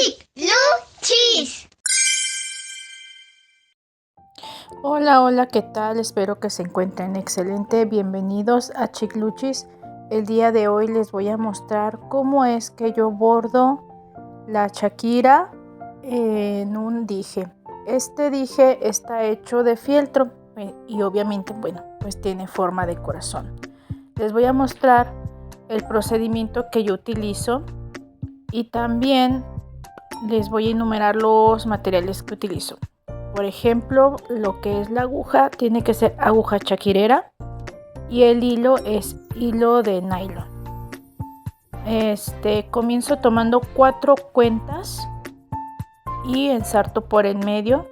Chicluchis. Hola, ¿qué tal? Espero que se encuentren excelente. Bienvenidos a Chicluchis. El día de hoy les voy a mostrar cómo es que yo bordo la chaquira en un dije. Este dije está hecho de fieltro y obviamente, bueno, pues tiene forma de corazón. Les voy a mostrar el procedimiento que yo utilizo y también les voy a enumerar los materiales que utilizo. Por ejemplo, lo que es la aguja tiene que ser aguja chaquirera y el hilo es hilo de nylon. Comienzo tomando 4 cuentas y ensarto por en medio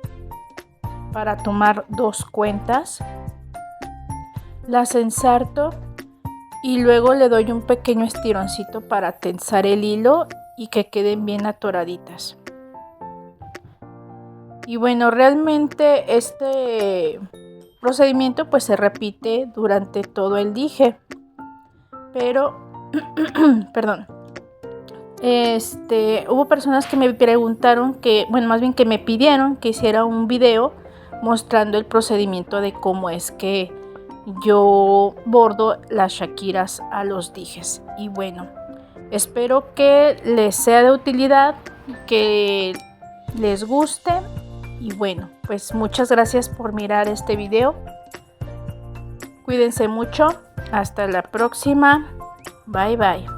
para tomar 2 cuentas. Las ensarto y luego le doy un pequeño estironcito para tensar el hilo y que queden bien atoraditas. Y bueno, realmente este procedimiento pues se repite durante todo el dije, pero perdón, hubo personas que me preguntaron que, bueno, más bien que me pidieron que hiciera un video mostrando el procedimiento de cómo es que yo bordo las chaquiras a los dijes. Y bueno, espero que les sea de utilidad, que les guste. Y bueno, pues muchas gracias por mirar este video. Cuídense mucho. Hasta la próxima. Bye bye.